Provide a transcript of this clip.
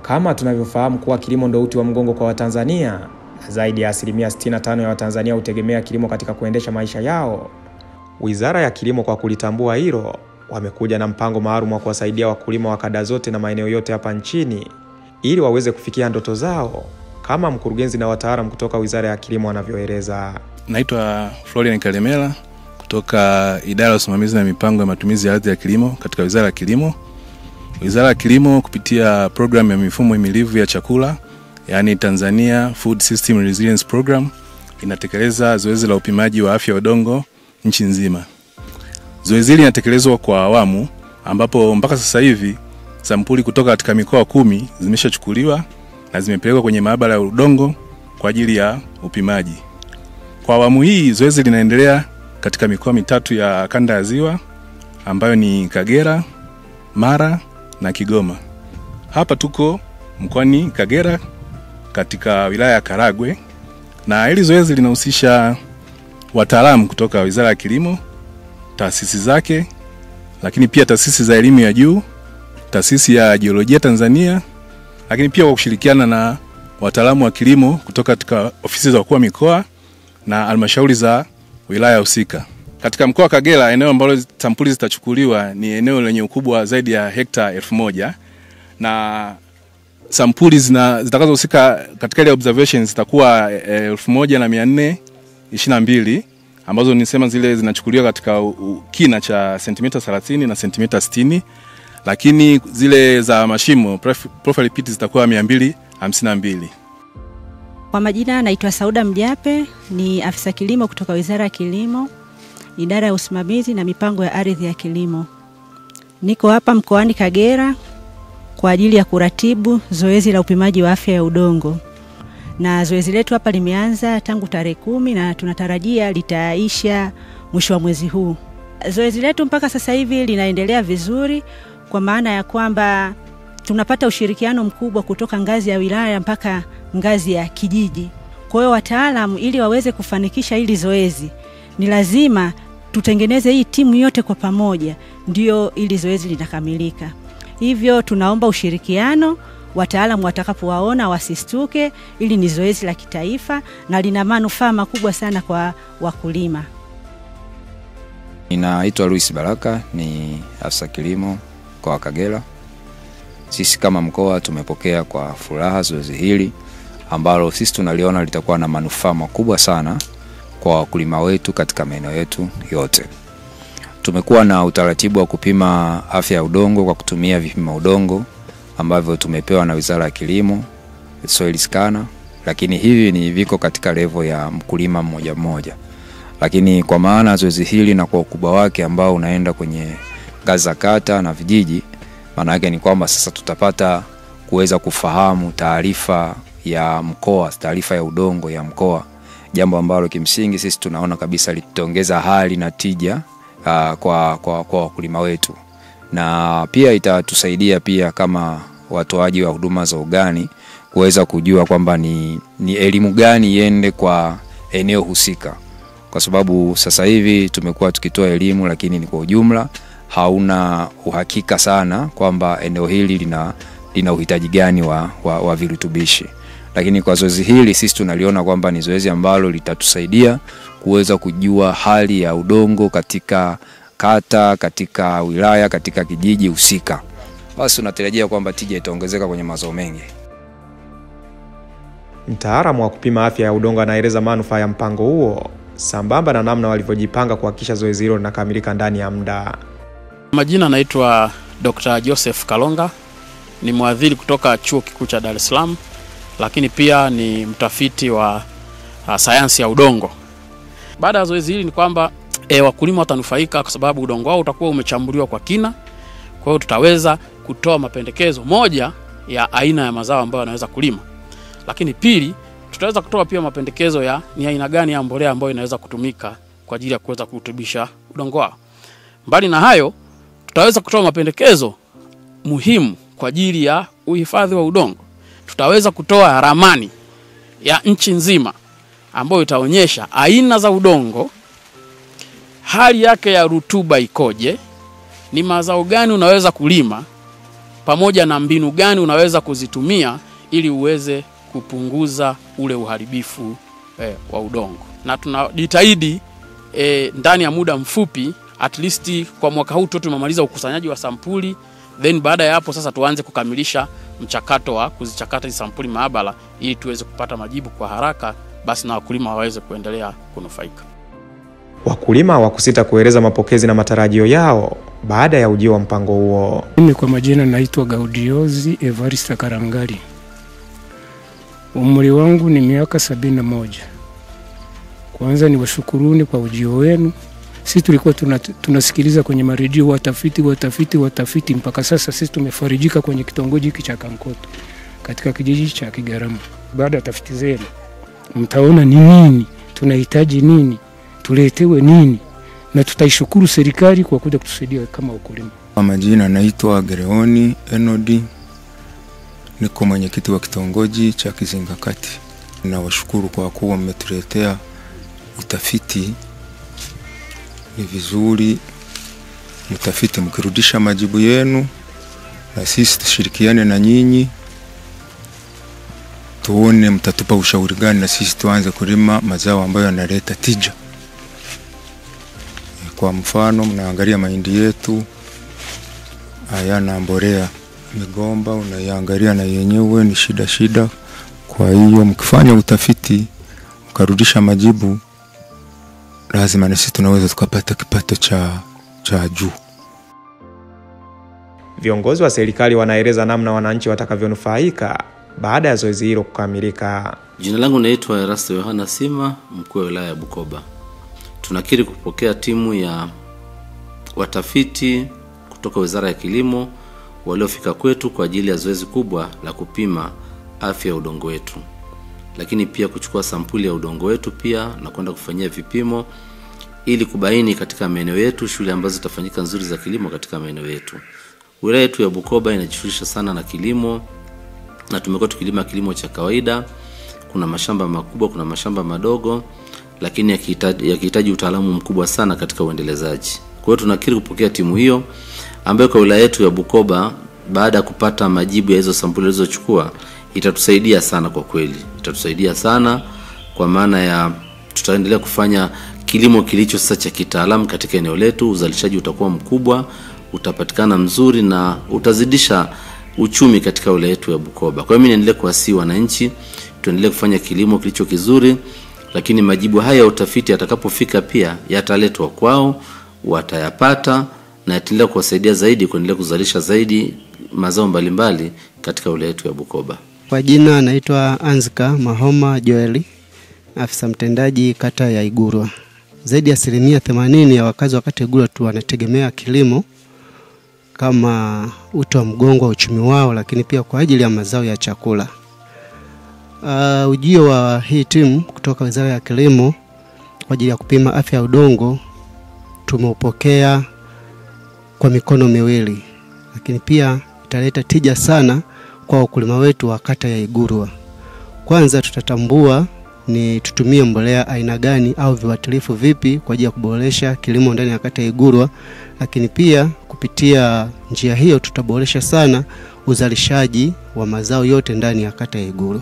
Kama tunavyofahamu kuwa kilimo ndio uti wa mgongo kwa Watanzania, zaidi ya 65% ya Watanzania hutegemea kilimo katika kuendesha maisha yao. Wizara ya Kilimo kwa kulitambua hilo, wamekuja na mpango maalum wa kuwasaidia wakulima wa kada zote na maeneo yote hapa nchini ili waweze kufikia ndoto zao, kama mkurugenzi na wataalamu kutoka Wizara ya Kilimo wanavyoeleza. Naitwa Florian Kalemela kutoka Idara ya Usimamizi na Mipango ya Matumizi ya Ardhi ya Kilimo katika Wizara ya Kilimo. Wizara ya Kilimo kupitia program ya mifumo himilivu ya chakula, yani Tanzania Food System Resilience Program, inatekeleza zoezi la upimaji wa afya ya udongo nchi nzima. Zoezi hili linatekelezwa kwa awamu, ambapo mpaka sasa hivi sampuli kutoka katika mikoa 10 zimeshachukuliwa na zimepelekwa kwenye maabara ya udongo kwa ajili ya upimaji. Kwa awamu hii zoezi linaendelea katika mikoa 3 ya kanda ya Ziwa, ambayo ni Kagera, Mara na Kigoma. Hapa tuko mkoani Kagera katika wilaya ya Karagwe, na hili zoezi linahusisha wataalamu kutoka Wizara ya Kilimo, taasisi zake, lakini pia taasisi za elimu ya juu, taasisi ya Jiolojia Tanzania, lakini pia kwa kushirikiana na wataalamu wa kilimo kutoka katika ofisi za wakuu wa mikoa na halmashauri za wilaya husika. Katika mkoa wa Kagera, eneo ambalo sampuli zitachukuliwa ni eneo lenye ukubwa zaidi ya hekta 1000, na sampuli zitakazohusika katika ile observations zitakuwa 1422, ambazo nisema zile zinachukuliwa katika kina cha sentimita 30 na sentimita 60, lakini zile za mashimo profile pit zitakuwa 252. Kwa majina naitwa Sauda Mjape, ni afisa kilimo kutoka Wizara ya Kilimo, Idara ya Usimamizi na Mipango ya Ardhi ya Kilimo. Niko hapa mkoani Kagera kwa ajili ya kuratibu zoezi la upimaji wa afya ya udongo. Na zoezi letu hapa limeanza tangu tarehe 10 na tunatarajia litaisha mwisho wa mwezi huu. Zoezi letu mpaka sasa hivi linaendelea vizuri, kwa maana ya kwamba tunapata ushirikiano mkubwa kutoka ngazi ya wilaya mpaka ngazi ya kijiji. Kwa hiyo wataalamu, ili waweze kufanikisha hili zoezi, ni lazima tutengeneze hii timu yote kwa pamoja, ndio ili zoezi litakamilika. Hivyo tunaomba ushirikiano, wataalamu watakapowaona wasistuke, ili ni zoezi la kitaifa na lina manufaa makubwa sana kwa wakulima. Ninaitwa Luis Baraka, ni afisa kilimo kwa Kagera. Sisi kama mkoa tumepokea kwa furaha zoezi hili ambalo sisi tunaliona litakuwa na manufaa makubwa sana kwa wakulima wetu katika maeneo yetu yote. Tumekuwa na utaratibu wa kupima afya ya udongo kwa kutumia vipima udongo ambavyo tumepewa na Wizara ya Kilimo, soil scanner, lakini hivi ni viko katika level ya mkulima mmoja mmoja. Lakini kwa maana zoezi hili na kwa ukubwa wake ambao unaenda kwenye ngazi za kata na vijiji, maana yake ni kwamba sasa tutapata kuweza kufahamu taarifa ya mkoa, taarifa ya udongo ya mkoa, jambo ambalo kimsingi sisi tunaona kabisa litaongeza hali na tija kwa wakulima wetu, na pia itatusaidia pia kama watoaji wa huduma za ugani kuweza kujua kwamba ni elimu gani iende kwa eneo husika, kwa sababu sasa hivi tumekuwa tukitoa elimu lakini ni kwa ujumla hauna uhakika sana kwamba eneo hili lina uhitaji gani wa virutubishi. Lakini kwa zoezi hili sisi tunaliona kwamba ni zoezi ambalo litatusaidia kuweza kujua hali ya udongo katika kata, katika wilaya, katika kijiji husika. Basi tunatarajia kwamba tija itaongezeka kwenye mazao mengi. Mtaalamu wa kupima afya ya udongo anaeleza manufaa ya mpango huo sambamba na namna walivyojipanga kuhakikisha zoezi hilo linakamilika ndani ya muda. Majina naitwa Dr. Joseph Kalonga, ni mwadhiri kutoka Chuo Kikuu cha Dar es Salaam, lakini pia ni mtafiti wa sayansi ya udongo. Baada ya zoezi hili ni kwamba wakulima watanufaika kwa sababu udongo wao utakuwa umechambuliwa kwa kina. Kwa hiyo tutaweza kutoa mapendekezo, moja ya aina ya mazao ambayo wanaweza kulima. Lakini pili, tutaweza kutoa pia mapendekezo ya ni aina gani ya mbolea ambayo inaweza kutumika kwa ajili ya kuweza kurutubisha udongo wao. Mbali na hayo, tutaweza kutoa mapendekezo muhimu kwa ajili ya uhifadhi wa udongo. Tutaweza kutoa ramani ya nchi nzima ambayo itaonyesha aina za udongo, hali yake ya rutuba ikoje, ni mazao gani unaweza kulima pamoja na mbinu gani unaweza kuzitumia ili uweze kupunguza ule uharibifu wa udongo. Na tunajitahidi ndani ya muda mfupi, at least kwa mwaka huu tumemaliza ukusanyaji wa sampuli, then baada ya hapo sasa tuanze kukamilisha mchakato wa kuzichakata hizo sampuli maabara ili tuweze kupata majibu kwa haraka, basi na wakulima waweze kuendelea kunufaika. Wakulima hawakusita kueleza mapokezi na matarajio yao baada ya ujio wa mpango huo. Mimi kwa majina naitwa Gaudiozi Evarista Karangari. Umri wangu ni miaka 71. Kwanza ni washukuruni kwa ujio wenu. Sisi tulikuwa tunasikiliza kwenye maredio watafiti mpaka sasa sisi tumefarijika kwenye kitongoji hiki cha Kankoto katika kijiji cha Kigarama. Baada ya tafiti zenu mtaona ni nini, tunahitaji nini, tuletewe nini, na tutaishukuru serikali kwa kuja kutusaidia kama wakulima. Kwa majina naitwa Gereoni Enodi, niko mwenyekiti wa kitongoji cha Kizingakati. Nawashukuru kwa kuwa mmetuletea utafiti. Ni vizuri mtafiti mkirudisha majibu yenu na sisi tushirikiane na nyinyi, tuone mtatupa ushauri gani na sisi tuanze kulima mazao ambayo yanaleta tija. Kwa mfano mnaangalia mahindi yetu hayana mbolea, migomba unaiangalia na yenyewe ni shida. Kwa hiyo mkifanya utafiti mkarudisha majibu, lazima na sisi tunaweza tukapata kipato cha juu. Viongozi wa serikali wanaeleza namna wananchi watakavyonufaika baada ya zoezi hilo kukamilika. Jina langu naitwa Erasto Yohana Sima, mkuu wa wilaya ya Bukoba. Tunakiri kupokea timu ya watafiti kutoka Wizara ya Kilimo waliofika kwetu kwa ajili ya zoezi kubwa la kupima afya ya udongo wetu, lakini pia kuchukua sampuli ya udongo wetu pia na kwenda kufanyia vipimo ili kubaini katika maeneo yetu shule ambazo zitafanyika nzuri za kilimo katika maeneo yetu. Wilaya yetu ya Bukoba inajishughulisha sana na kilimo na tumekuwa tukilima kilimo cha kawaida. Kuna mashamba makubwa, kuna mashamba madogo, lakini yakihitaji utaalamu mkubwa sana katika uendelezaji. Kwa hiyo tunakiri kupokea timu hiyo ambayo kwa wilaya yetu ya Bukoba, baada ya kupata majibu ya hizo sampuli zilizochukua, itatusaidia sana kwa kweli. Itatusaidia sana kwa maana ya tutaendelea kufanya kilimo kilicho sasa cha kitaalamu katika eneo letu. Uzalishaji utakuwa mkubwa, utapatikana mzuri na utazidisha uchumi katika wilaya yetu ya Bukoba. Kwa hiyo mimi naendelea kuwasihi wananchi tuendelee kufanya kilimo kilicho kizuri, lakini majibu haya ya utafiti yatakapofika pia yataletwa kwao, watayapata na yataendelea kuwasaidia zaidi kuendelea kuzalisha zaidi mazao mbalimbali katika wilaya yetu ya Bukoba. Kwa jina naitwa Anzika Mahoma Joeli, afisa mtendaji kata ya Igurwa. Zaidi ya 80% ya wakazi wa kata ya Igurwa tu wanategemea kilimo kama uti wa mgongo wa uchumi wao, lakini pia kwa ajili ya mazao ya chakula. Ujio wa hii timu kutoka Wizara ya Kilimo kwa ajili ya kupima afya ya udongo tumeupokea kwa mikono miwili, lakini pia italeta tija sana kwa wakulima wetu wa kata ya Igurwa. Kwanza tutatambua ni tutumie mbolea aina gani au viuatilifu vipi kwa ajili ya kuboresha kilimo ndani ya kata ya Igurwa, lakini pia kupitia njia hiyo tutaboresha sana uzalishaji wa mazao yote ndani ya kata ya Igurwa.